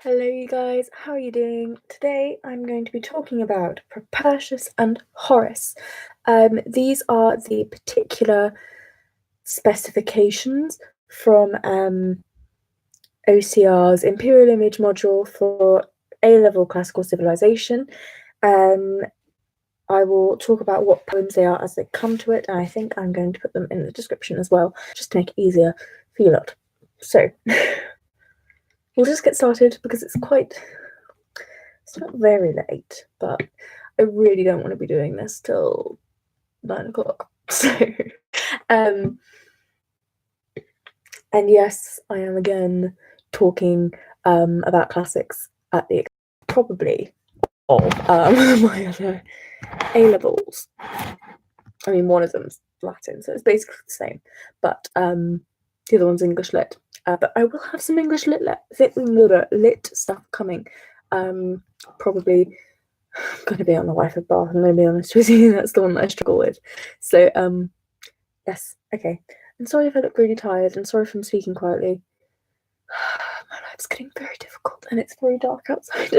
Hello, you guys. How are you doing? Today, I'm going to be talking about Propertius and Horace. These are the particular specifications from OCR's Imperial Image module for A-level Classical Civilization. I will talk about what poems they are as they come to it, and I think I'm going to put them in the description as well, just to make it easier for you lot. So, we'll just get started because it's not very late, but I really don't want to be doing this till 9 o'clock. So, and yes, I am again talking about classics at the probably of my other A levels. I mean, one of them's Latin, so it's basically the same, but the other one's English lit. But I will have some English lit stuff coming. Probably I'm going to be on the Wi-Fi bar, I'm going to be honest with you. That's the one that I struggle with. So, yes, okay. I'm sorry if I look really tired, and sorry if I'm speaking quietly. My life's getting very difficult, and it's very dark outside.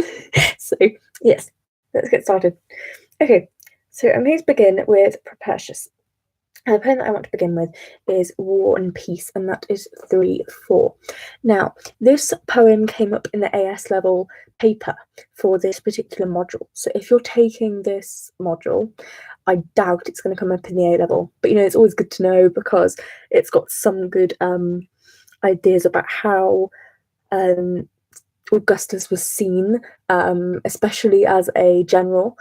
So, yes, let's get started. Okay, so I'm going to begin with Propertius. The poem that I want to begin with is War and Peace, and that is 3-4. Now, this poem came up in the AS level paper for this particular module. So if you're taking this module, I doubt it's going to come up in the A level. But, it's always good to know because it's got some good ideas about how Augustus was seen, especially as a general.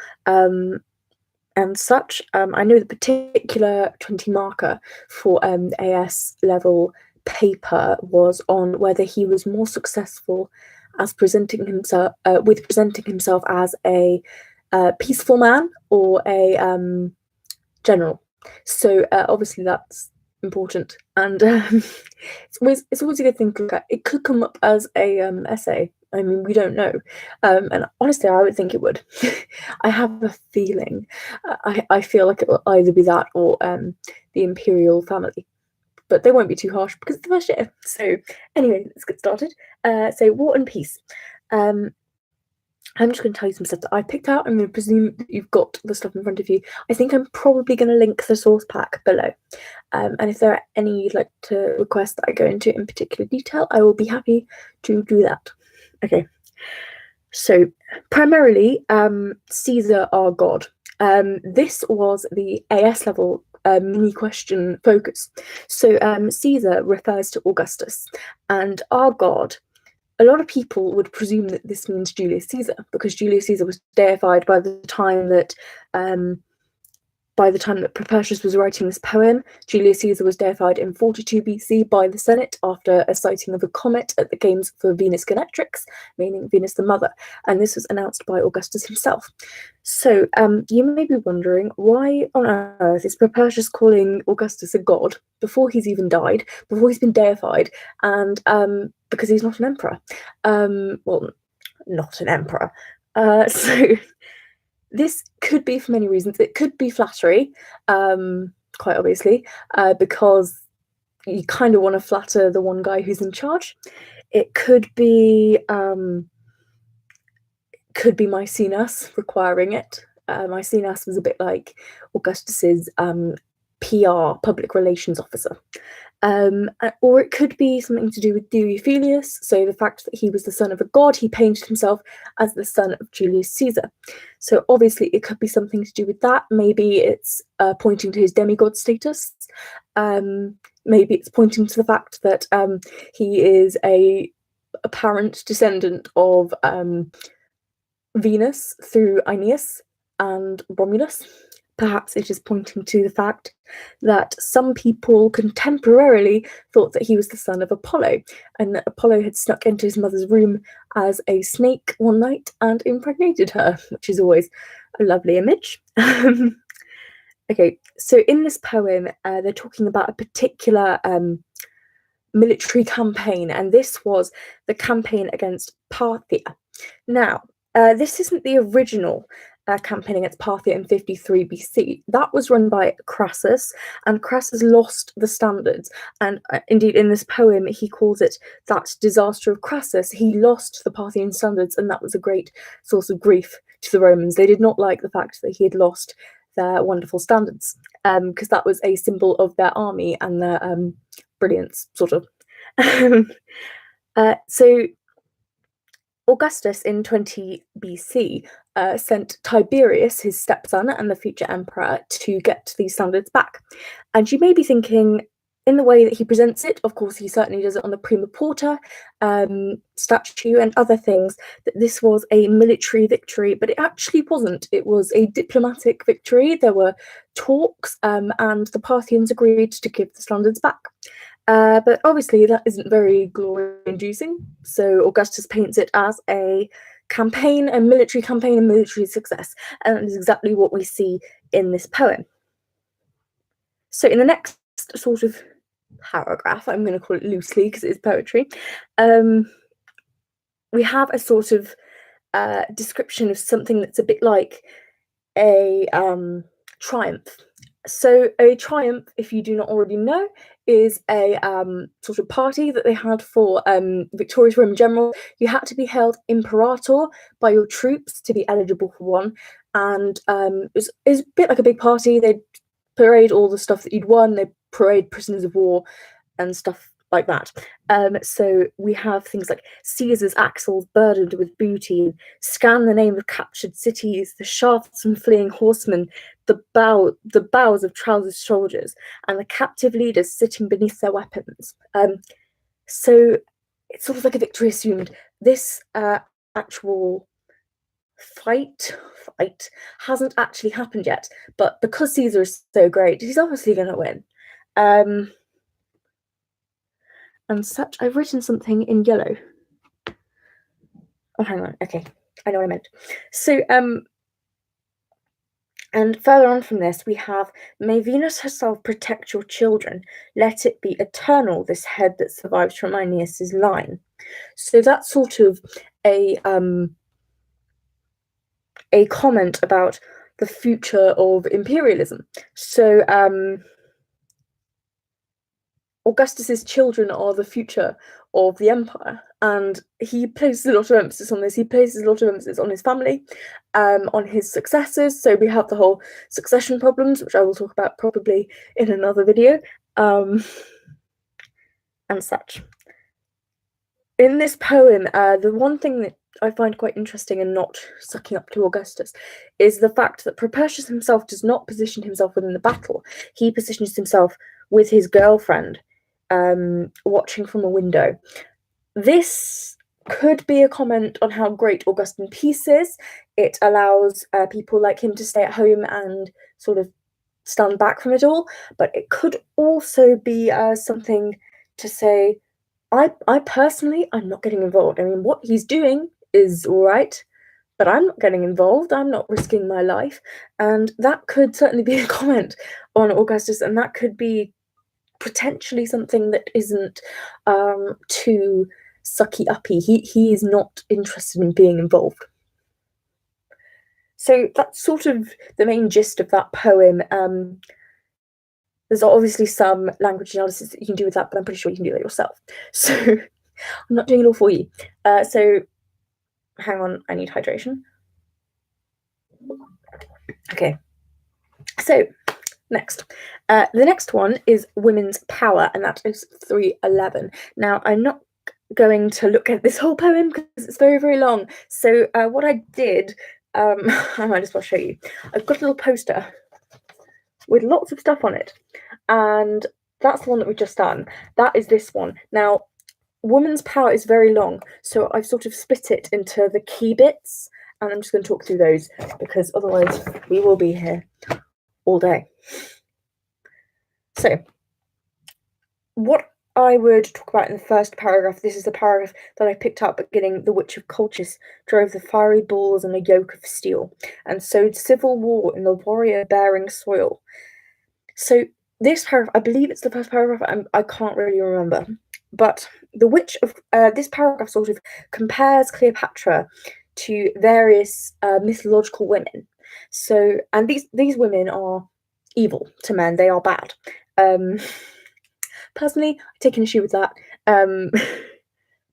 And such. I know the particular 20 marker for AS level paper was on whether he was more successful as presenting himself as a peaceful man or a general. So obviously that's important, and it's always a good thing to look at. It could come up as a essay. I mean, we don't know, and honestly, I would think it would. I have a feeling. I feel like it will either be that or the Imperial family, but they won't be too harsh because it's the first year. So anyway, let's get started. So War and Peace. I'm just going to tell you some stuff that I picked out. I'm going to presume that you've got the stuff in front of you. I think I'm probably going to link the source pack below. And if there are any you'd like to request that I go into in particular detail, I will be happy to do that. Okay. So primarily, Caesar, our god. This was the AS level mini question focus. So Caesar refers to Augustus, and our god. A lot of people would presume that this means Julius Caesar, because Julius Caesar was deified by the time that Propertius was writing this poem. Julius Caesar was deified in 42 BC by the Senate after a sighting of a comet at the games for Venus Genetrix, meaning Venus the Mother, and this was announced by Augustus himself. So you may be wondering, why on earth is Propertius calling Augustus a god before he's even died, before he's been deified, and because he's not an emperor? Well, not an emperor. So this could be for many reasons. It could be flattery, quite obviously, because you kind of want to flatter the one guy who's in charge. It could be Maecenas requiring it. Maecenas was a bit like Augustus's PR, public relations officer. Or it could be something to do with Euphelius, so the fact that he was the son of a god, he painted himself as the son of Julius Caesar. So obviously it could be something to do with that. Maybe it's pointing to his demigod status. Maybe it's pointing to the fact that he is a apparent descendant of Venus through Aeneas and Romulus. Perhaps it is pointing to the fact that some people contemporarily thought that he was the son of Apollo, and that Apollo had snuck into his mother's room as a snake one night and impregnated her, which is always a lovely image. Okay, so in this poem, they're talking about a particular military campaign, and this was the campaign against Parthia. Now, this isn't the original campaign against Parthia in 53 BC. That was run by Crassus, and Crassus lost the standards. And indeed, in this poem, he calls it that disaster of Crassus. He lost the Parthian standards, and that was a great source of grief to the Romans. They did not like the fact that he had lost their wonderful standards, because that was a symbol of their army and their brilliance, sort of. So Augustus in 20 BC sent Tiberius, his stepson and the future emperor, to get these standards back. And you may be thinking, in the way that he presents it, of course, he certainly does it on the Prima Porta statue and other things, that this was a military victory, but it actually wasn't. It was a diplomatic victory. There were talks, and the Parthians agreed to give the standards back. But obviously that isn't very glory-inducing, so Augustus paints it as a campaign, a military campaign, a military success, and that is exactly what we see in this poem. So in the next sort of paragraph, I'm going to call it loosely because it is poetry, we have a sort of description of something that's a bit like a triumph. So a triumph, if you do not already know, is a sort of party that they had for victorious Roman generals. You had to be held imperator by your troops to be eligible for one, and it was a bit like a big party. They'd parade all the stuff that you'd won. They parade prisoners of war and stuff like that. So we have things like Caesar's axles burdened with booty, scan the name of captured cities, the shafts from fleeing horsemen, the bows of trousered soldiers, and the captive leaders sitting beneath their weapons. So it's sort of like a victory assumed. This actual fight hasn't actually happened yet, but because Caesar is so great, he's obviously going to win. And such, I've written something in yellow. Oh, hang on. Okay, I know what I meant. So, and further on from this, we have, may Venus herself protect your children. Let it be eternal, this head that survives from Aeneas's line. So that's sort of a comment about the future of imperialism. So, Augustus's children are the future of the empire, and he places a lot of emphasis on this. He places a lot of emphasis on his family, on his successors. So we have the whole succession problems, which I will talk about probably in another video, and such. In this poem, the one thing that I find quite interesting and not sucking up to Augustus is the fact that Propertius himself does not position himself within the battle. He positions himself with his girlfriend, watching from a window. This could be a comment on how great Augustan peace is. It allows people like him to stay at home and sort of stand back from it all, but it could also be something to say, I personally, I'm not getting involved. I mean, what he's doing is all right, but I'm not getting involved. I'm not risking my life. And that could certainly be a comment on Augustus, and that could be potentially something that isn't too sucky-uppy. He is not interested in being involved. So that's sort of the main gist of that poem. There's obviously some language analysis that you can do with that, but I'm pretty sure you can do that yourself. So I'm not doing it all for you. So hang on, I need hydration. Okay. So next. The next one is women's power, and that is 311. Now, I'm not going to look at this whole poem because it's very, very long. So what I did, I might as well show you. I've got a little poster with lots of stuff on it, and that's the one that we've just done. That is this one. Now, woman's power is very long, so I've sort of split it into the key bits, and I'm just going to talk through those because otherwise we will be here all day. So, what I would talk about in the first paragraph, this is the paragraph that I picked up beginning, the Witch of Colchis drove the fiery bulls on a yoke of steel, and sowed civil war in the warrior-bearing soil. So this paragraph, I believe it's the first paragraph, I can't really remember, but the Witch of, this paragraph sort of compares Cleopatra to various mythological women. So, and these women are evil to men. They are bad. Personally, I take an issue with that.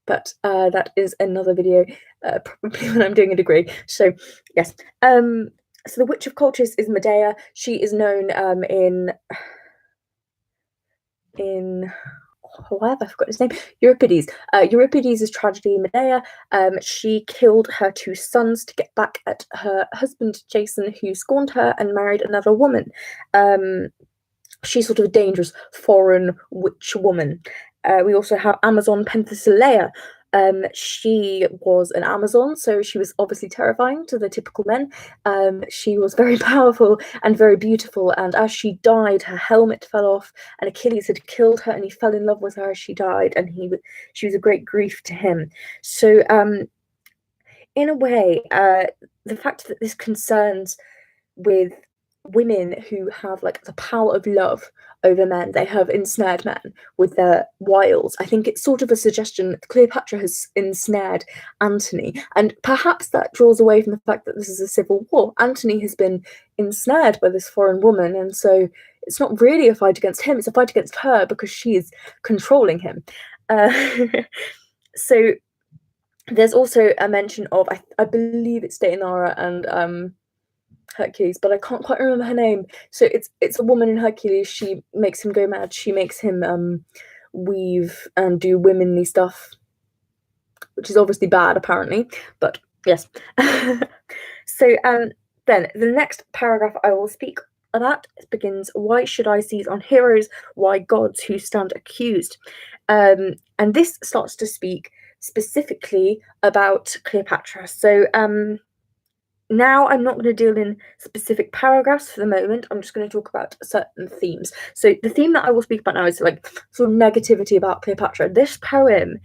But that is another video, probably when I'm doing a degree. So yes. So the Witch of Cleopatra is Medea. She is known in why have I forgotten his name? Euripides. Euripides' tragedy Medea. She killed her 2 sons to get back at her husband Jason, who scorned her and married another woman. She's sort of a dangerous foreign witch woman. We also have Amazon Penthesilea. She was an Amazon, so she was obviously terrifying to the typical men. She was very powerful and very beautiful, and as she died, her helmet fell off, and Achilles had killed her, and he fell in love with her as she died, and she was a great grief to him. So, in a way, the fact that this concerns with women who have like the power of love over men, they have ensnared men with their wiles. I think it's sort of a suggestion that Cleopatra has ensnared Antony, and perhaps that draws away from the fact that this is a civil war. Antony has been ensnared by this foreign woman, and so it's not really a fight against him, it's a fight against her because she is controlling him. So there's also a mention of, I believe it's Deianira and Hercules, but I can't quite remember her name. So it's a woman in Hercules. She makes him go mad. She makes him weave and do womanly stuff, which is obviously bad, apparently. But yes. So then the next paragraph I will speak about begins, why should I seize on heroes? Why gods who stand accused? And this starts to speak specifically about Cleopatra. So now I'm not going to deal in specific paragraphs for the moment. I'm just going to talk about certain themes. So the theme that I will speak about now is like sort of negativity about Cleopatra. This poem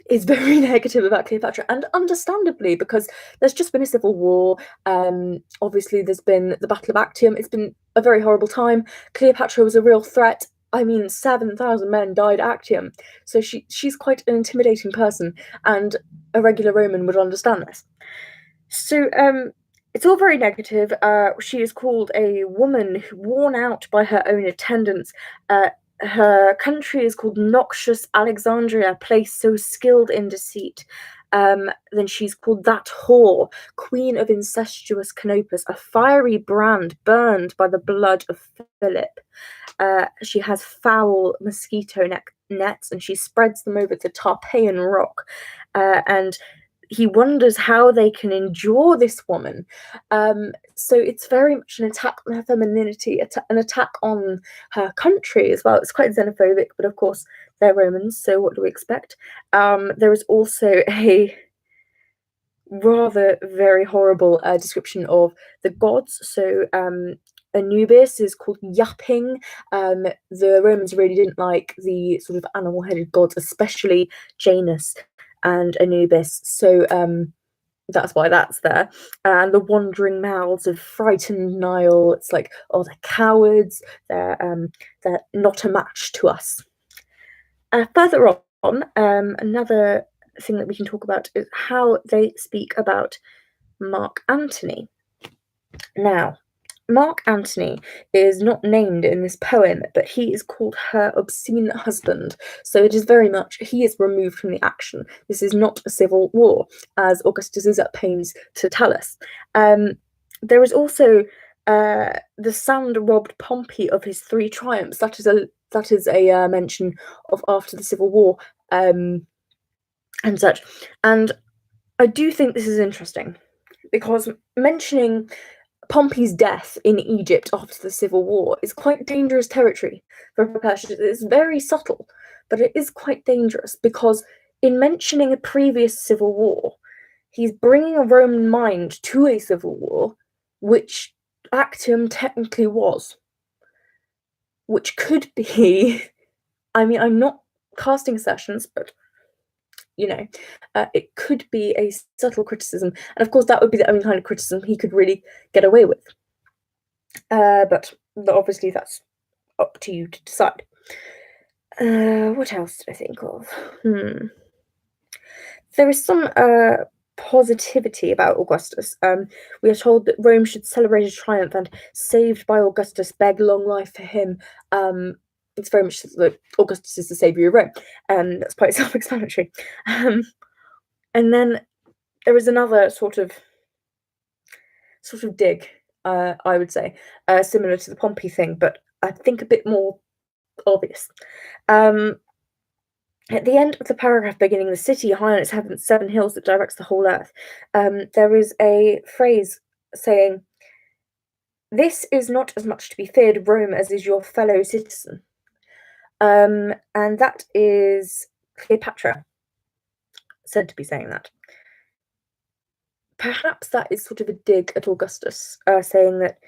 is very negative about Cleopatra, and understandably, because there's just been a civil war. Obviously there's been the Battle of Actium. It's been a very horrible time. Cleopatra was a real threat. I mean, 7,000 men died at Actium. So she's quite an intimidating person, and a regular Roman would understand this. So it's all very negative. She is called a woman worn out by her own attendants. Her country is called noxious Alexandria, place so skilled in deceit. Then she's called that whore, queen of incestuous Canopus, a fiery brand burned by the blood of Philip. She has foul mosquito nets, and she spreads them over the Tarpeian rock. And he wonders how they can endure this woman. So it's very much an attack on her femininity, an attack on her country as well. It's quite xenophobic, but of course they're Romans, so what do we expect? There is also a rather very horrible description of the gods. So Anubis is called Yapping. The Romans really didn't like the sort of animal-headed gods, especially Janus and Anubis, so that's why that's there. And the wandering mouths of frightened Nile, it's like, oh, they're cowards, they're not a match to us. Further on, another thing that we can talk about is how they speak about Mark Antony. Now, Mark Antony is not named in this poem, but he is called her obscene husband. So it is very much, he is removed from the action. This is not a civil war, as Augustus is at pains to tell us. There is also the sand robbed Pompey of his 3 triumphs. That is a mention of after the civil war and such. And I do think this is interesting, because mentioning Pompey's death in Egypt after the civil war is quite dangerous territory for Propertius. It's very subtle, but it is quite dangerous, because in mentioning a previous civil war, he's bringing a Roman mind to a civil war, which Actium technically was, which could be, I mean, I'm not casting assertions, but you know, it could be a subtle criticism, and of course that would be the only kind of criticism he could really get away with. But obviously that's up to you to decide. What else did I think of? There is some positivity about Augustus. We are told that Rome should celebrate his triumph, and saved by Augustus, beg long life for him. It's very much that Augustus is the saviour of Rome, and that's quite self-explanatory. And then there is another sort of dig, I would say, similar to the Pompey thing, but I think a bit more obvious. At the end of the paragraph beginning, "The city high on its heavens, 7 hills that directs the whole earth," there is a phrase saying, "This is not as much to be feared, Rome, as is your fellow citizen." And that is Cleopatra said to be saying that. Perhaps that is sort of a dig at Augustus, saying that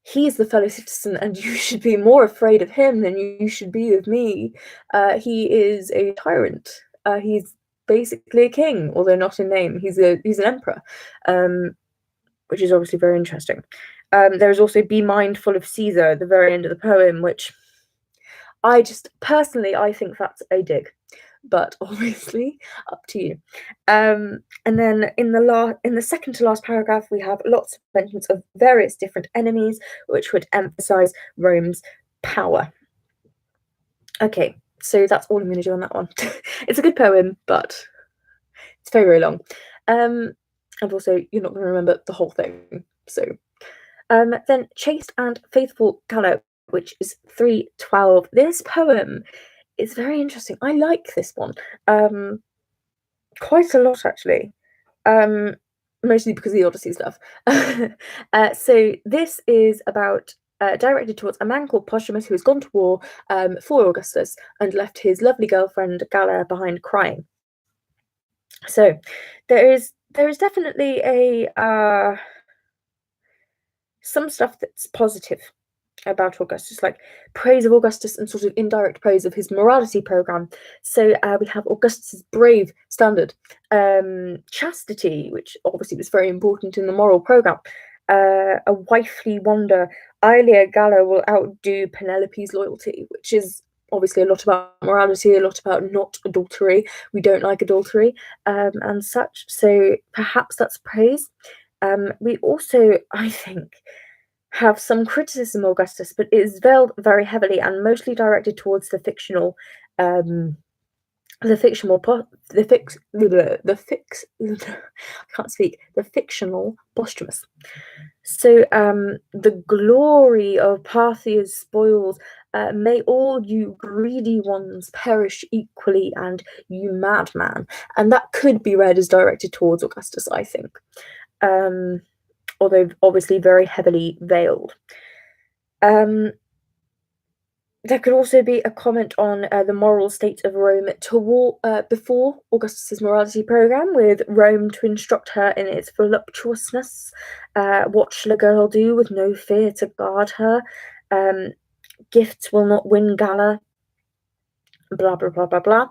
he's the fellow citizen and you should be more afraid of him than you should be of me. He is a tyrant. He's basically a king, although not in name. He's an emperor, which is obviously very interesting. There is also "Be mindful of Caesar" at the very end of the poem, which I think that's a dig, but obviously up to you. And then in the second to last paragraph, we have lots of mentions of various different enemies, which would emphasize Rome's power. Okay, so that's all I'm going to do on that one. It's a good poem, but it's very, very long. And also, you're not going to remember the whole thing. So, then "Chaste and Faithful Gallo," which is 312. This poem is very interesting. I like this one quite a lot, actually, mostly because of the Odyssey stuff. So this is about directed towards a man called Posthumus, who has gone to war for Augustus and left his lovely girlfriend Galla behind crying. So there is definitely some stuff that's positive about Augustus, like praise of Augustus and sort of indirect praise of his morality program. So we have Augustus's brave standard, chastity, which obviously was very important in the moral program, a wifely wonder, Aelia Galla will outdo Penelope's loyalty, which is obviously a lot about morality, a lot about not adultery. We don't like adultery, and such. So perhaps that's praise. We also, I think, have some criticism of Augustus, but it is veiled very heavily and mostly directed towards the fictional I can't speak, the fictional Posthumus. So "The glory of Parthia's spoils, may all you greedy ones perish equally, and you madman." And that could be read as directed towards Augustus, I think. Although obviously very heavily veiled. There could also be a comment on the moral state of Rome before Augustus's morality program, with Rome to instruct her in its voluptuousness. What shall a girl do with no fear to guard her? Gifts will not win Galla. Blah, blah, blah, blah, blah.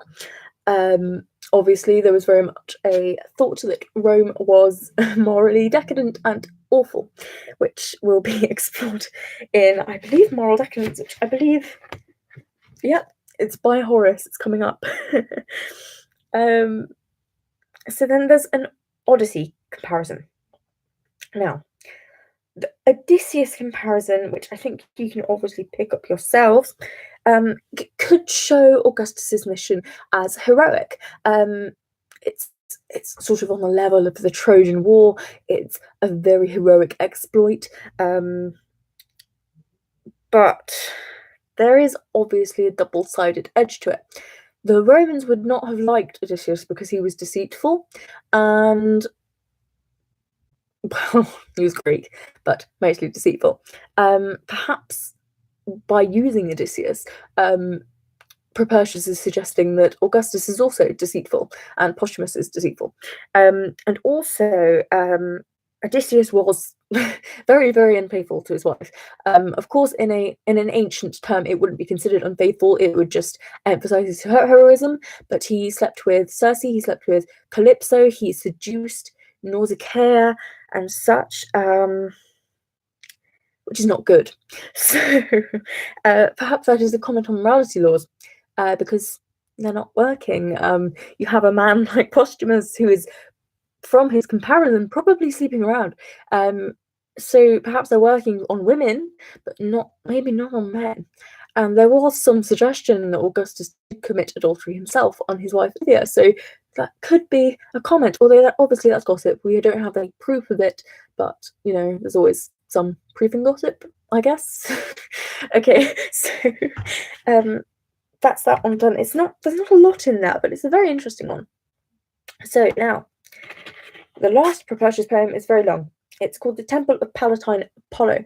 Obviously, there was very much a thought that Rome was morally decadent and awful, which will be explored in, I believe, Moral Decadence, which I believe, it's by Horus. It's coming up. So then there's an Odyssey comparison. Now, the Odysseus comparison, which I think you can obviously pick up yourselves, could show Augustus's mission as heroic. It's sort of on the level of the Trojan War. It's a very heroic exploit, but there is obviously a double-sided edge to it. The Romans would not have liked Odysseus because he was deceitful, and well, he was Greek, but mostly deceitful. Perhaps by using Odysseus, Propertius is suggesting that Augustus is also deceitful and Posthumus is deceitful. And also, Odysseus was very, very unfaithful to his wife. Of course, in an ancient term, it wouldn't be considered unfaithful. It would just emphasize his heroism. But he slept with Circe, he slept with Calypso, he seduced Nausicaa and such, which is not good. So perhaps that is a comment on morality laws, because they're not working. You have a man like Posthumus who is from his comparison, probably sleeping around. So perhaps they're working on women, but maybe not on men. And there was some suggestion that Augustus did commit adultery himself on his wife Lydia, so that could be a comment, although obviously that's gossip. We don't have any proof of it, but there's always some proof in gossip, I guess. Okay, so that's that one done. There's not a lot in that, but it's a very interesting one. So now, the last Propertius poem is very long. It's called the Temple of Palatine Apollo.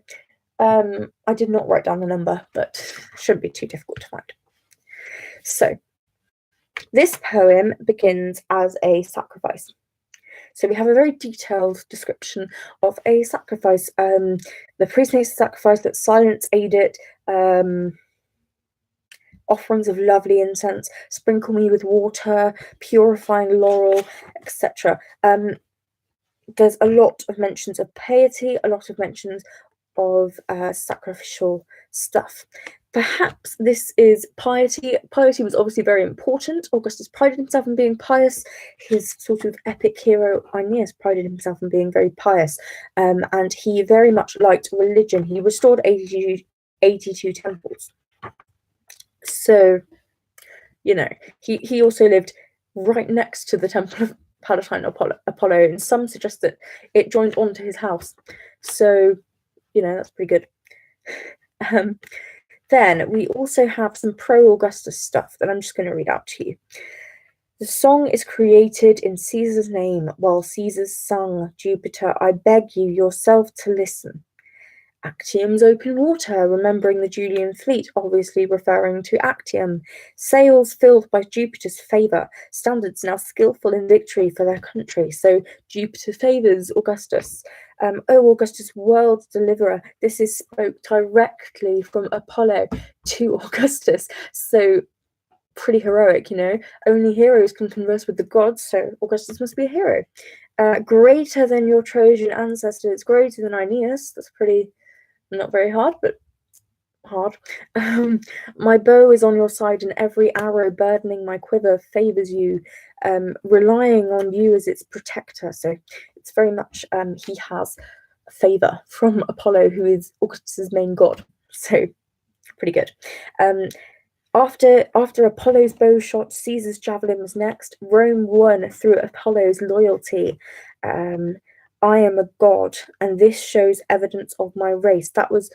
I did not write down the number, but it shouldn't be too difficult to find. So, this poem begins as a sacrifice. So we have a very detailed description of a sacrifice. The priest makes a sacrifice, let silence aid it, offerings of lovely incense, sprinkle me with water, purifying laurel, etc. There's a lot of mentions of piety, a lot of mentions of sacrificial stuff. Perhaps this is piety. Piety was obviously very important. Augustus prided himself in being pious. His sort of epic hero, Aeneas, prided himself in being very pious. And he very much liked religion. He restored 82 temples. So, he also lived right next to the Temple of Palatine Apollo, and some suggest that it joined onto his house. So, that's pretty good. Then we also have some pro-Augustus stuff that I'm just going to read out to you. The song is created in Caesar's name, while Caesar's sung, Jupiter, I beg you yourself to listen. Actium's open water, remembering the Julian fleet, obviously referring to Actium. Sails filled by Jupiter's favour, standards now skillful in victory for their country. So Jupiter favours Augustus. O Augustus, world's deliverer. This is spoke directly from Apollo to Augustus. So pretty heroic, Only heroes can converse with the gods, so Augustus must be a hero. Greater than your Trojan ancestors, greater than Aeneas. That's pretty... not very hard, but hard. My bow is on your side, and every arrow burdening my quiver favors you, relying on you as its protector. So it's very much he has favor from Apollo, who is Augustus's main god. So pretty good. After Apollo's bow shot, Caesar's javelin was next. Rome won through Apollo's loyalty. I am a god, and this shows evidence of my race. That was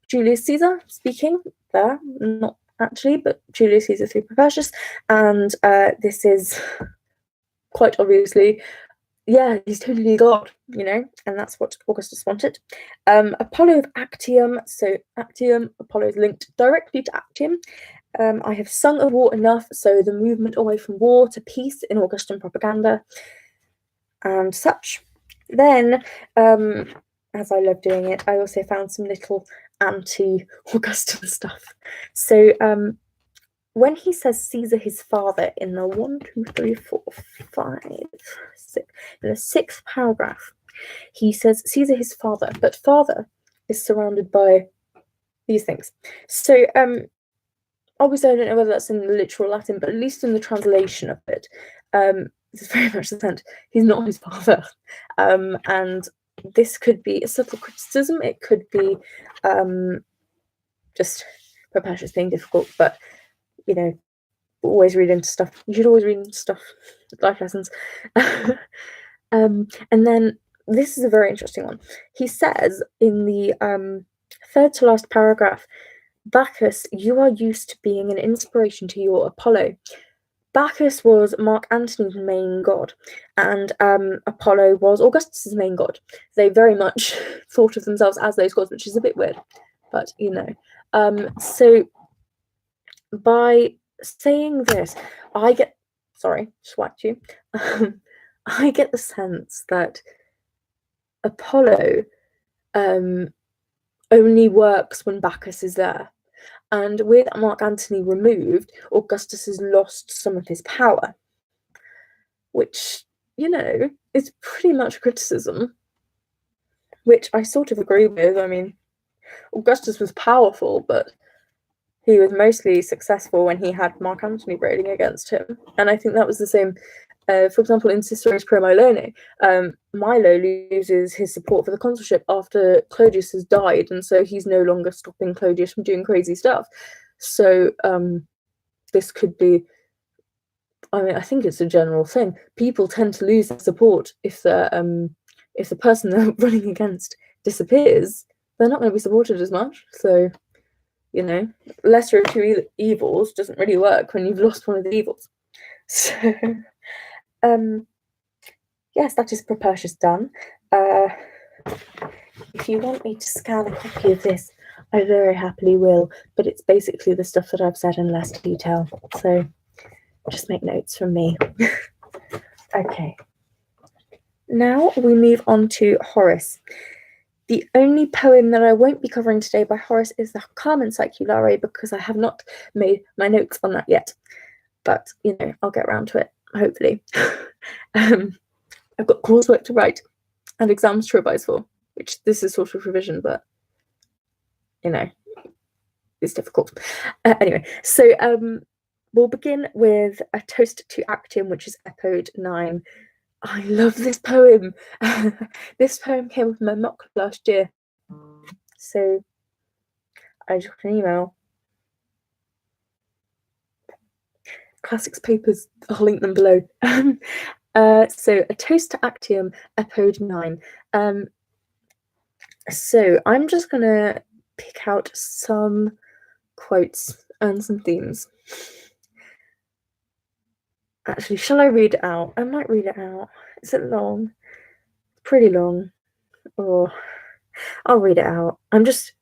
Julius Caesar speaking there, not actually, but Julius Caesar through Propertius, and this is quite obviously, he's totally god, and that's what Augustus wanted. Apollo of Actium, so Actium, Apollo is linked directly to Actium. I have sung of war enough, so the movement away from war to peace in Augustan propaganda and such. Then, as I love doing it, I also found some little anti-Augustan stuff. So, when he says Caesar his father in the 1, 2, 3, 4, 5, 6, in the 6th paragraph, he says Caesar his father, but father is surrounded by these things. So, obviously I don't know whether that's in the literal Latin, but at least in the translation of it, it's very much the sense he's not his father. And this could be a subtle criticism. It could be just Propertius being difficult, but always read into stuff. You should always read into stuff, life lessons. And then this is a very interesting one. He says in the 3rd to last paragraph, Bacchus, you are used to being an inspiration to your Apollo. Bacchus was Mark Antony's main god, and Apollo was Augustus's main god. They very much thought of themselves as those gods, which is a bit weird, but so by saying this, I get the sense that Apollo only works when Bacchus is there. And with Mark Antony removed, Augustus has lost some of his power, which, is pretty much criticism, which I sort of agree with. I mean, Augustus was powerful, but he was mostly successful when he had Mark Antony raiding against him. And I think that was the same For example, in Cicero's Pro Milone, Milo loses his support for the consulship after Clodius has died, and so he's no longer stopping Clodius from doing crazy stuff. So this could be, I mean, I think it's a general thing. People tend to lose their support if the person they're running against disappears. They're not going to be supported as much. So, you know, lesser of two evils doesn't really work when you've lost one of the evils. So, yes, that is Propertius done. If you want me to scan a copy of this, I very happily will, but it's basically the stuff that I've said in less detail. So just make notes from me. Okay. Now we move on to Horace. The only poem that I won't be covering today by Horace is the Carmen Saeculare, because I have not made my notes on that yet. But, you know, I'll get around to it, hopefully. I've got coursework to write and exams to revise for, which this is sort of revision, but, you know, it's difficult. Anyway, so we'll begin with a toast to Actium, which is Epode 9. I love this poem. This poem came with my mock last year. So I just got an email. Classics papers, I'll link them below. So a toast to Actium, Epode 9. So I'm just gonna pick out some quotes and some themes. Actually, shall I read it out? I might read it out. Is it long? Pretty long. Or I'll read it out.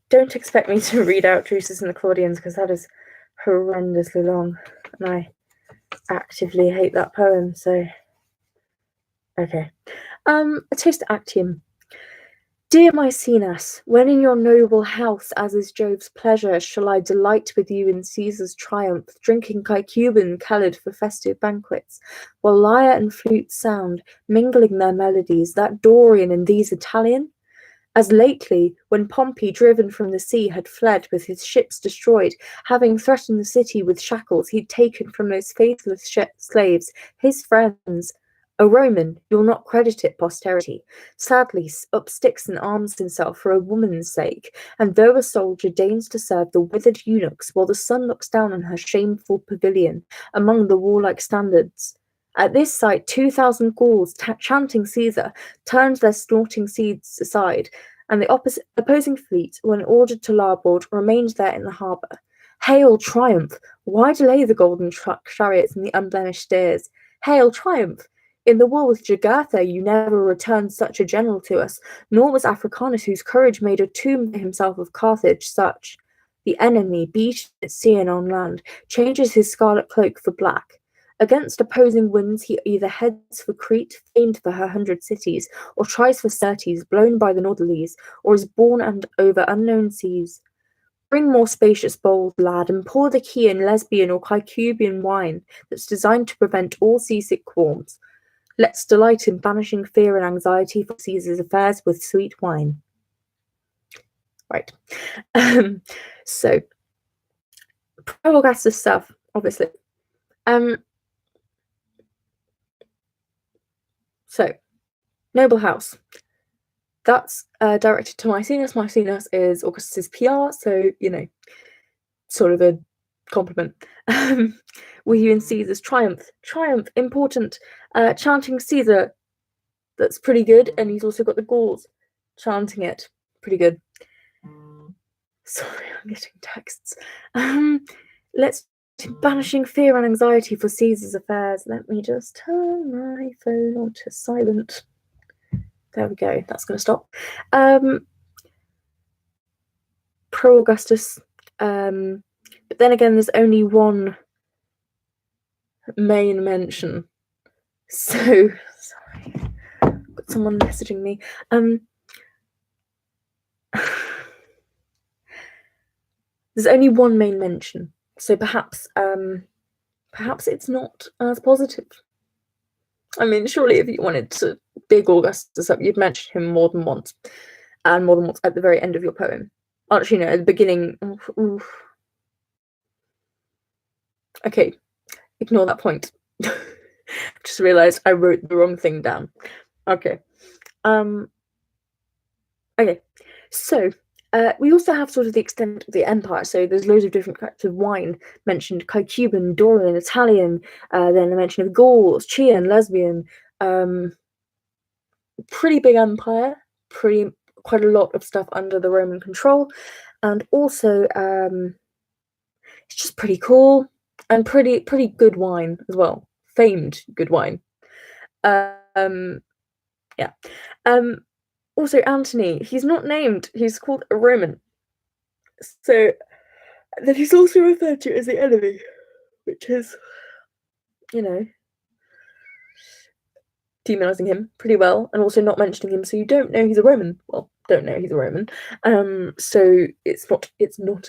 Don't expect me to read out Drusus and the Claudians, because that is horrendously long. And I actively hate that poem, so okay. A toast to Actium. Dear Maecenas, when in your noble house, as is Jove's pleasure, shall I delight with you in Caesar's triumph, drinking Caecuban Calid for festive banquets, while lyre and flute sound, mingling their melodies, that Dorian and these Italian? As lately, when Pompey, driven from the sea, had fled with his ships destroyed, having threatened the city with shackles he'd taken from those faithless slaves, his friends. A Roman, you'll not credit it, posterity, sadly up sticks and arms himself for a woman's sake, and though a soldier deigns to serve the withered eunuchs, while the sun looks down on her shameful pavilion among the warlike standards. At this sight 2,000 Gauls, chanting Caesar, turned their snorting steeds aside, and the opposing fleet, when ordered to larboard, remained there in the harbour. Hail triumph! Why delay the golden chariots and the unblemished steers? Hail triumph! In the war with Jugurtha you never returned such a general to us, nor was Africanus, whose courage made a tomb for himself of Carthage, such. The enemy, beaten at sea and on land, changes his scarlet cloak for black. Against opposing winds he either heads for Crete, famed for her 100 cities, or tries for Syrtes, blown by the northerlies, or is borne and over unknown seas. Bring more spacious bowls, lad, and pour the Chian, Lesbian, or Caecuban wine that's designed to prevent all seasick qualms. Let's delight in banishing fear and anxiety for Caesar's affairs with sweet wine. Right. So, pro-Augustus stuff, obviously. So, noble house. That's directed to Maecenas. Maecenas is Augustus's PR, so, you know, sort of a compliment. Were you in Caesar's triumph? Triumph, important. Chanting Caesar, that's pretty good. And he's also got the Gauls chanting it. Pretty good. Sorry, I'm getting texts. Let's banishing fear and anxiety for Caesar's affairs. Let me just turn my phone onto silent. There we go. That's going to stop. Pro Augustus. But then again, there's only one main mention. So, sorry. Got someone messaging me. There's only one main mention. So perhaps it's not as positive. I mean, surely if you wanted to big Augustus up, you'd mention him more than once. And more than once at the very end of your poem. Actually, no, at the beginning. Oof. Okay, ignore that point. Just realised I wrote the wrong thing down. Okay. Okay. So we also have sort of the extent of the empire. So there's loads of different types of wine mentioned: Cuban, Dorian, Italian. Then a mention of Gauls, Chian, Lesbian. Pretty big empire. Quite a lot of stuff under the Roman control, and also it's just pretty cool and pretty good wine as well. Famed good wine. Yeah. Also, Antony, he's not named, he's called a Roman. So then he's also referred to as the enemy, which is, you know, demonizing him pretty well, and also not mentioning him, so you don't know he's a Roman. Well, don't know he's a Roman. So it's not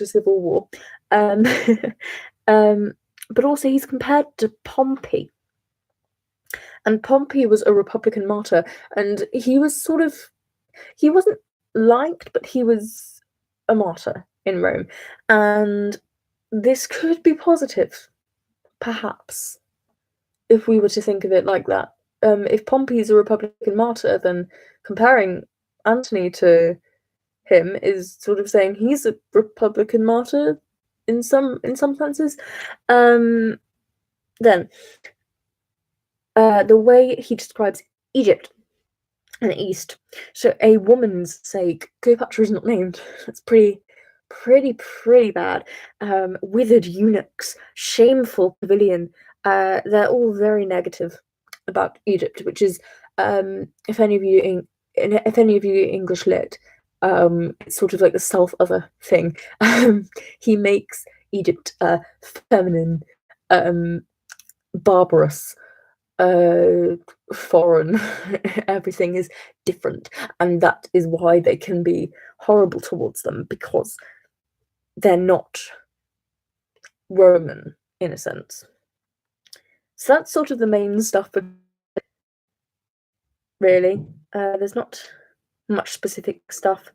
a civil war. But also he's compared to Pompey. And Pompey was a Republican martyr, and he wasn't liked, but he was a martyr in Rome. And this could be positive, perhaps, if we were to think of it like that. If Pompey is a Republican martyr, then comparing Antony to him is sort of saying he's a Republican martyr in some senses. Then the way he describes Egypt and the East. So a woman's sake, Cleopatra is not named. That's pretty bad. Withered eunuchs, shameful pavilion. They're all very negative about Egypt, which is, if any of you English lit, it's sort of like the self-other thing. He makes Egypt feminine, barbarous, foreign. Everything is different, and that is why they can be horrible towards them, because they're not Roman in a sense. So that's sort of the main stuff, but really there's not much specific stuff.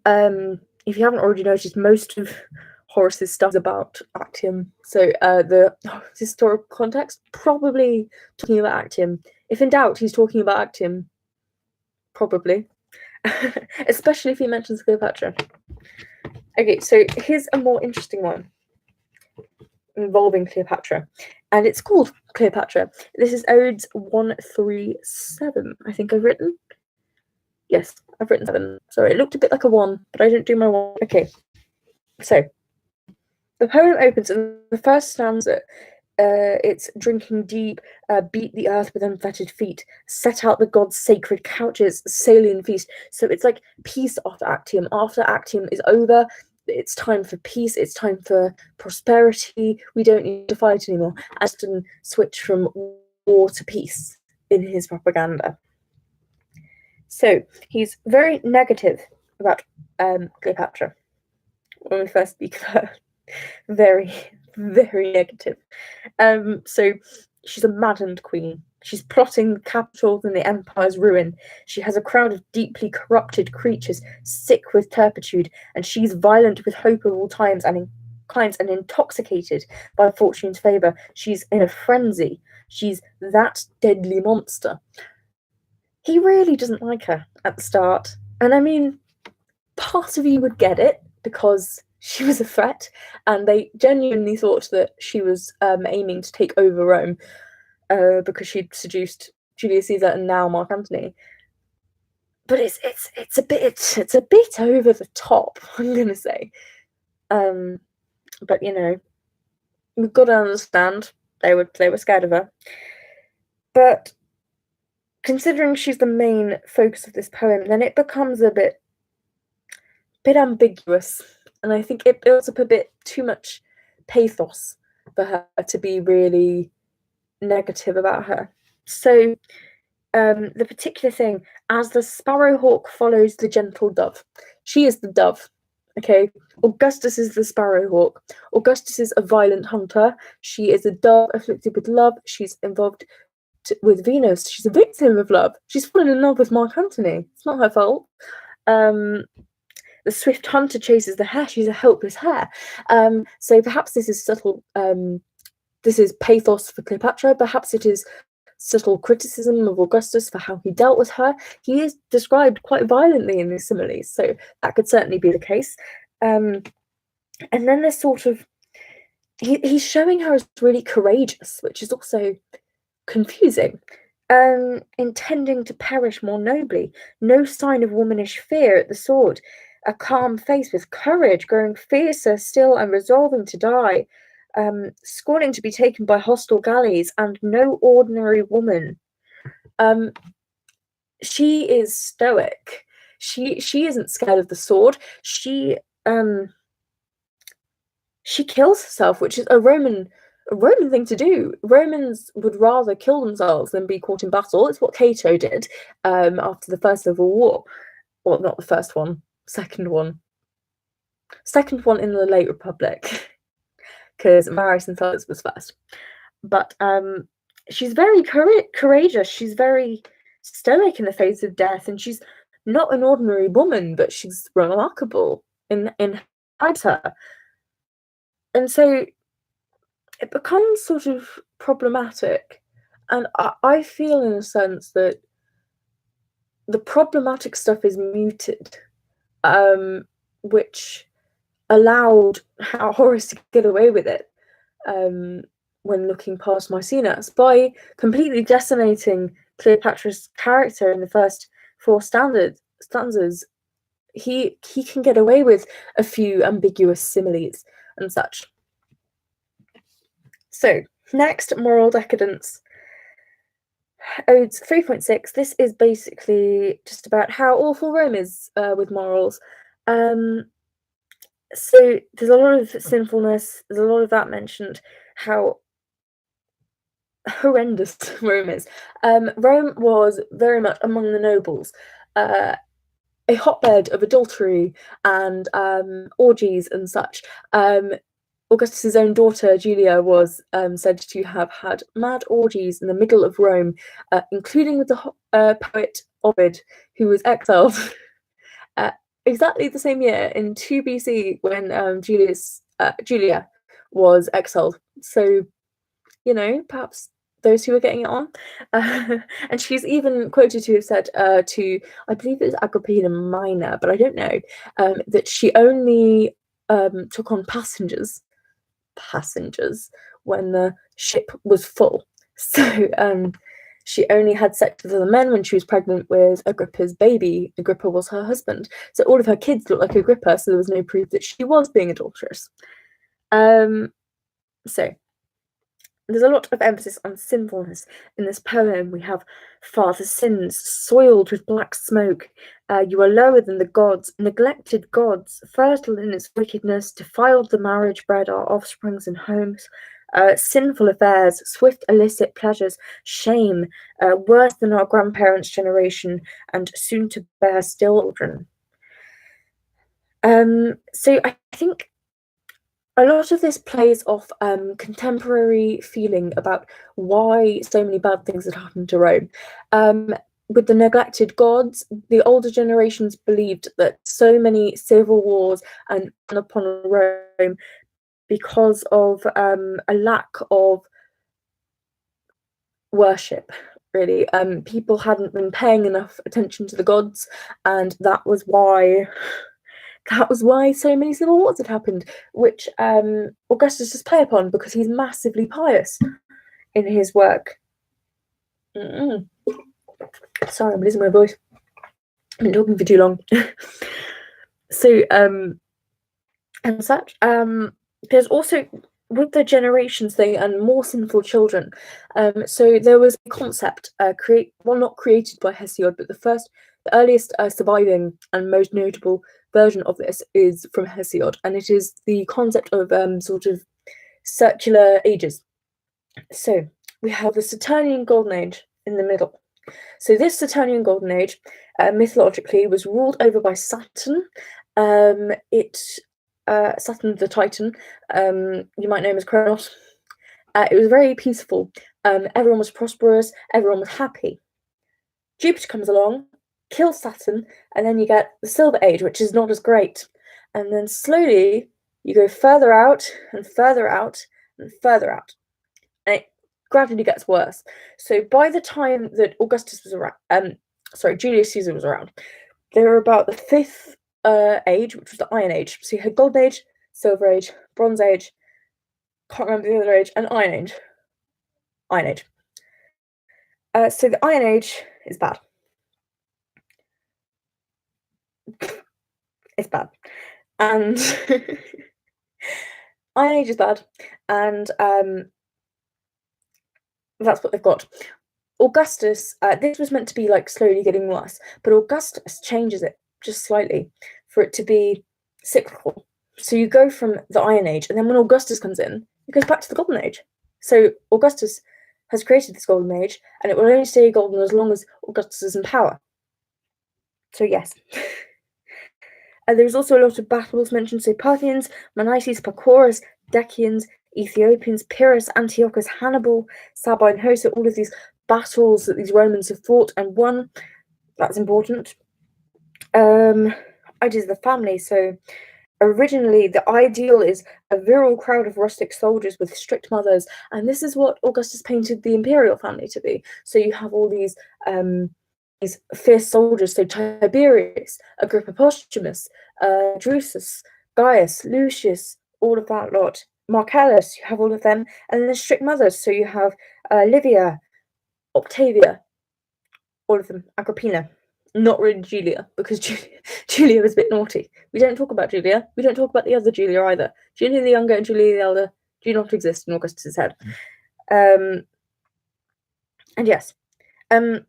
If you haven't already noticed, most of Horace's stuff is about Actium. So the historical context, probably talking about Actium. If in doubt, he's talking about Actium. Probably. Especially if he mentions Cleopatra. Okay, so here's a more interesting one involving Cleopatra. And it's called Cleopatra. This is Odes 137, I think I've written. Yes, I've written 7. Sorry, it looked a bit like a 1, but I didn't do my 1. Okay, so the poem opens in the first stanza. It's drinking deep, beat the earth with unfettered feet, set out the gods' sacred couches, Salian feast. So it's like peace after Actium. After Actium is over, it's time for peace, it's time for prosperity. We don't need to fight anymore. Aston switched from war to peace in his propaganda. So he's very negative about Cleopatra when we first speak of her. Very negative. So she's a maddened queen. She's plotting the capital and the empire's ruin. She has a crowd of deeply corrupted creatures, sick with turpitude, and she's violent with hope of all times and intoxicated by fortune's favour. She's in a frenzy. She's that deadly monster. He really doesn't like her at the start. And I mean, part of you would get it, because she was a threat, and they genuinely thought that she was aiming to take over Rome, because she'd seduced Julius Caesar and now Mark Antony. But it's a bit over the top, I'm gonna say. But you know, we've got to understand they were scared of her. But considering she's the main focus of this poem, then it becomes a bit ambiguous, and I think it builds up a bit too much pathos for her to be really negative about her. So the particular thing, as the sparrowhawk follows the gentle dove. She is the dove, okay? Augustus is the sparrowhawk. Augustus is a violent hunter. She is a dove afflicted with love. She's involved with Venus. She's a victim of love. She's fallen in love with Mark Antony. It's not her fault. The swift hunter chases the hare. She's a helpless hare. So perhaps this is subtle. This is pathos for Cleopatra. Perhaps it is subtle criticism of Augustus for how he dealt with her. He is described quite violently in these similes, so that could certainly be the case. And then there's sort of, he's showing her as really courageous, which is also confusing. Intending to perish more nobly, no sign of womanish fear at the sword, a calm face with courage, growing fiercer still and resolving to die, scorning to be taken by hostile galleys, and no ordinary woman. She is stoic. She isn't scared of the sword. She kills herself, which is a Roman thing to do. Romans would rather kill themselves than be caught in battle. It's what Cato did after the First Civil War. Well, not the first one, second one in the late Republic, because Marius and Phillips was first. But she's very courageous. She's very stoic in the face of death, and she's not an ordinary woman, but she's remarkable in her. And so it becomes sort of problematic. And I feel, in a sense, that the problematic stuff is muted, which allowed Horace to get away with it when looking past Maecenas by completely decimating Cleopatra's character in the first 4 stanzas. He can get away with a few ambiguous similes and such. So, next, moral decadence. Odes 3.6. This is basically just about how awful Rome is with morals. So there's a lot of sinfulness, there's a lot of that mentioned, how horrendous Rome is. Rome was very much among the nobles, a hotbed of adultery and orgies and such. Augustus's own daughter, Julia, was said to have had mad orgies in the middle of Rome, including with the poet Ovid, who was exiled exactly the same year in 2 BC when Julia was exiled. So, perhaps those who were getting it on. And she's even quoted to have said to, I believe it was Agrippina Minor, but I don't know, that she only took on passengers when the ship was full. So she only had sex with other men when she was pregnant with Agrippa's baby. Agrippa was her husband. So all of her kids looked like Agrippa, so there was no proof that she was being adulterous. So there's a lot of emphasis on sinfulness in this poem. We have father's sins, soiled with black smoke. You are lower than the gods, neglected gods, fertile in its wickedness, defiled the marriage bred our offsprings and homes. Sinful affairs, swift illicit pleasures, shame, worse than our grandparents' generation, and soon to bear still children. So I think a lot of this plays off contemporary feeling about why so many bad things had happened to Rome. With the neglected gods, the older generations believed that so many civil wars and upon Rome because of a lack of worship, really. People hadn't been paying enough attention to the gods, and that was why so many civil wars had happened, which Augustus just play upon because he's massively pious in his work. Sorry, I'm losing my voice. I've been talking for too long. So, and such. There's also, with the generations thing and more sinful children, so there was a concept, not created by Hesiod, but the earliest surviving and most notable version of this is from Hesiod, and it is the concept of sort of circular ages. So we have the Saturnian Golden Age in the middle. So this Saturnian Golden Age, mythologically, was ruled over by Saturn. Saturn the Titan, you might know him as Kronos. It was very peaceful. Everyone was prosperous. Everyone was happy. Jupiter comes along, kills Saturn, and then you get the Silver Age, which is not as great. And then slowly you go further out and further out and further out. And it gradually gets worse. So by the time that Augustus was around, Julius Caesar was around, they were about the 5th age, which was the Iron Age. So you had Golden Age, Silver Age, Bronze Age, can't remember the other age, and Iron Age. Iron Age. So the Iron Age is bad. It's bad. And Iron Age is bad, and that's what they've got. Augustus, this was meant to be like slowly getting worse, but Augustus changes it just slightly for it to be cyclical. So you go from the Iron Age, and then when Augustus comes in, it goes back to the Golden Age. So Augustus has created this Golden Age, and it will only stay golden as long as Augustus is in power. So yes. There's also a lot of battles mentioned, so Parthians, Manites, Pacorus, Decians, Ethiopians, Pyrrhus, Antiochus, Hannibal, Sabine Host, so all of these battles that these Romans have fought and won. That's important. Ideas of the family. So originally the ideal is a virile crowd of rustic soldiers with strict mothers, and this is what Augustus painted the imperial family to be. So you have all these fierce soldiers, so Tiberius, Agrippa Posthumus, Drusus, Gaius, Lucius, all of that lot. Marcellus, you have all of them, and then the strict mothers, so you have Livia, Octavia, all of them, Agrippina. Not really Julia, because Julia was a bit naughty. We don't talk about Julia. We don't talk about the other Julia either. Julia the Younger and Julia the Elder do not exist in Augustus's head. And yes. And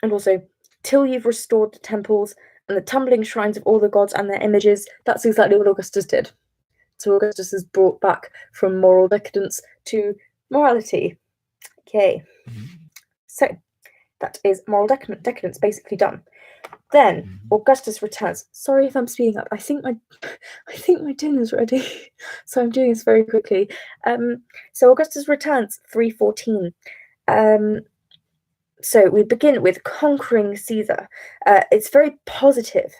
also, till you've restored the temples and the tumbling shrines of all the gods and their images, that's exactly what Augustus did. So Augustus is brought back from moral decadence to morality. Okay. So that is moral decadence basically done. Then Augustus returns. Sorry if I'm speeding up. I think my dinner's ready, so I'm doing this very quickly. So Augustus returns 314. So we begin with conquering Caesar. It's very positive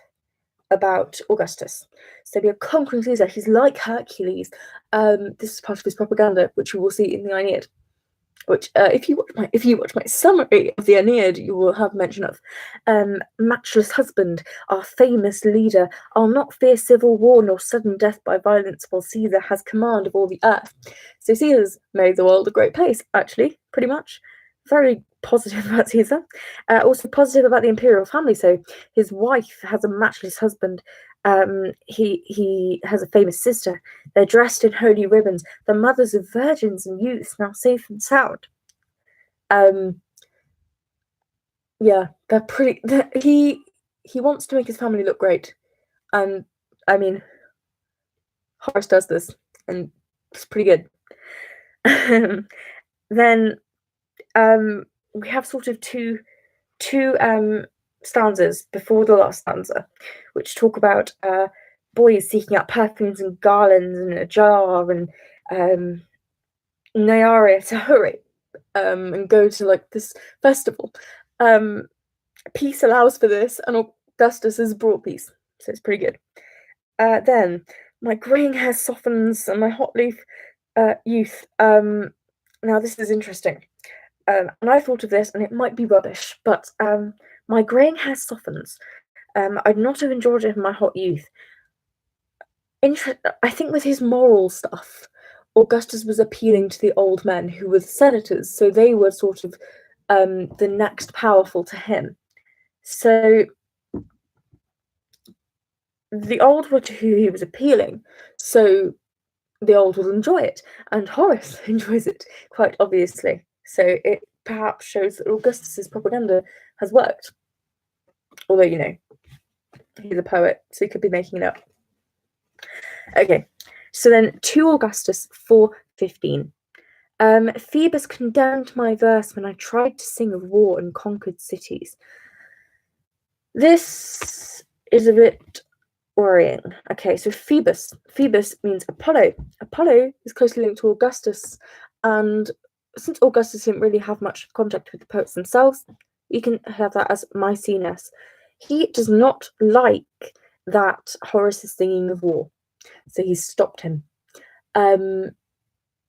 about Augustus. So we are conquering Caesar. He's like Hercules. This is part of his propaganda, which we will see in the Aeneid. Which, if you watch my summary of the Aeneid, you will have mention of. Matchless husband, our famous leader, I'll not fear civil war nor sudden death by violence, while Caesar has command of all the earth. So Caesar's made the world a great place, actually, pretty much. Very positive about Caesar. Also positive about the imperial family. So his wife has a matchless husband. He has a famous sister. They're dressed in holy ribbons. The mothers of virgins and youths, now safe and sound. Yeah, they're pretty. He wants to make his family look great, and I mean, Horace does this, and it's pretty good. Then we have sort of two stanzas before the last stanza, which talk about boys seeking out perfumes and garlands and a jar and Naiaria to hurry and go to like this festival. Peace allows for this, and Augustus has brought peace, so it's pretty good. Then my greying hair softens and my hot leaf youth. Now this is interesting. And I thought of this, and it might be rubbish, but my greying hair softens. I'd not have enjoyed it in my hot youth. I think with his moral stuff, Augustus was appealing to the old men who were the senators, so they were sort of the next powerful to him. So the old were to who he was appealing, so the old will enjoy it, and Horace enjoys it, quite obviously. So it perhaps shows that Augustus's propaganda has worked. Although, you know, he's a poet, so he could be making it up. Okay, so then to Augustus 415. Phoebus condemned my verse when I tried to sing of war and conquered cities. This is a bit worrying. Okay, so Phoebus means Apollo. Apollo is closely linked to Augustus, and since Augustus didn't really have much contact with the poets themselves, you can have that as Maecenas. He does not like that Horace is singing of war, so he stopped him.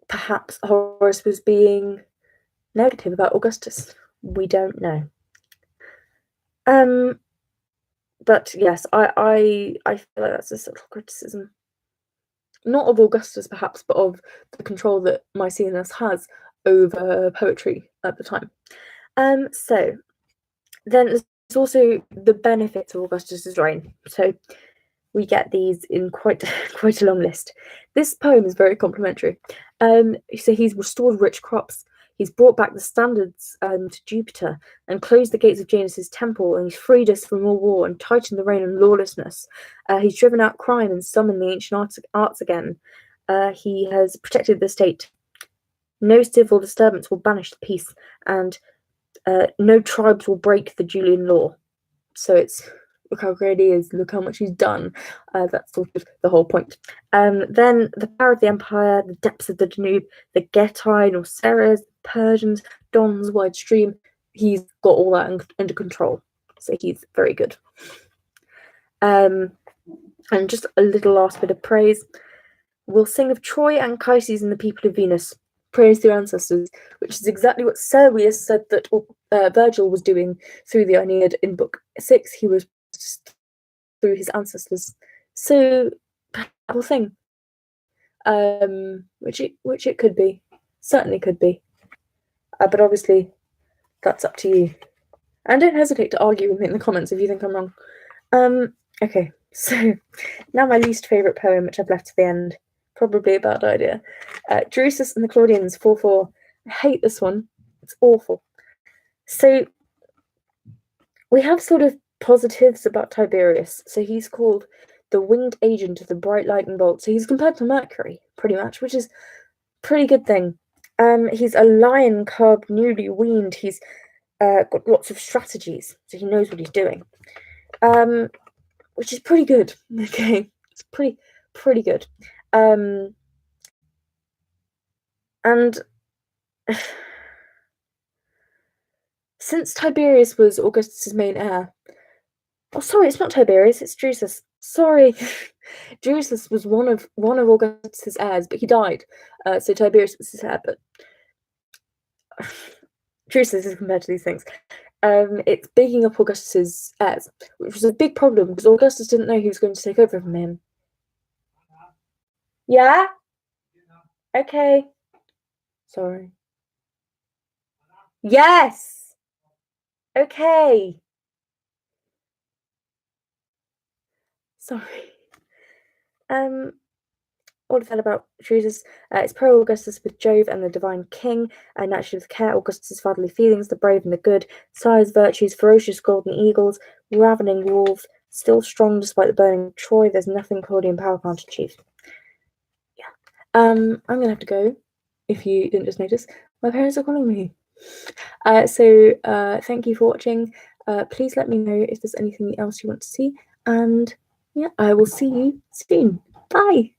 Perhaps Horace was being negative about Augustus? We don't know. But yes, I feel like that's a subtle criticism. Not of Augustus, perhaps, but of the control that Maecenas has over poetry at the time. So then there's also the benefits of Augustus's reign. So we get these in quite a long list. This poem is very complimentary. So he's restored rich crops. He's brought back the standards to Jupiter and closed the gates of Janus's temple, and he's freed us from all war and tightened the reign on lawlessness. He's driven out crime and summoned the ancient arts again. He has protected the state. No civil disturbance will banish the peace, and no tribes will break the Julian law. So it's, look how great he is, look how much he's done. That's sort of the whole point. Then the power of the empire, the depths of the Danube, the Gettai, Norseres, Persians, Don's wide stream, he's got all that under control. So he's very good. And just a little last bit of praise. We'll sing of Troy, Anchises, and the people of Venus. Praise their ancestors, which is exactly what Servius said that Virgil was doing through the Aeneid in Book 6. He was through his ancestors. So, whole thing, which it could be, certainly could be, but obviously that's up to you. And don't hesitate to argue with me in the comments if you think I'm wrong. Okay, so now my least favourite poem, which I've left to the end. Probably a bad idea. Drusus and the Claudians, 4-4. I hate this one. It's awful. So we have sort of positives about Tiberius. So he's called the winged agent of the bright lightning bolt. So he's compared to Mercury, pretty much, which is a pretty good thing. He's a lion cub, newly weaned. He's got lots of strategies, so he knows what he's doing, which is pretty good. Okay, it's pretty good. And since Tiberius was Augustus's main heir, oh sorry, it's not Tiberius, it's Drusus. Sorry, Drusus was one of Augustus's heirs, but he died. So Tiberius was his heir, but Drusus is compared to these things. It's bigging up Augustus's heirs, which was a big problem because Augustus didn't know who was going to take over from him. Yeah? Okay. Sorry. Yes! Okay. Sorry. All of that about Drusus. It's pro-Augustus with Jove and the divine king, and naturally with care, Augustus's fatherly feelings, the brave and the good, sire's virtues, ferocious golden eagles, ravening wolves, still strong despite the burning of Troy. There's nothing Claudian power can't achieve. Yeah. I'm gonna have to go. If you didn't just notice, my parents are calling me. So thank you for watching. Please let me know if there's anything else you want to see, and yeah, I will see you soon. Bye.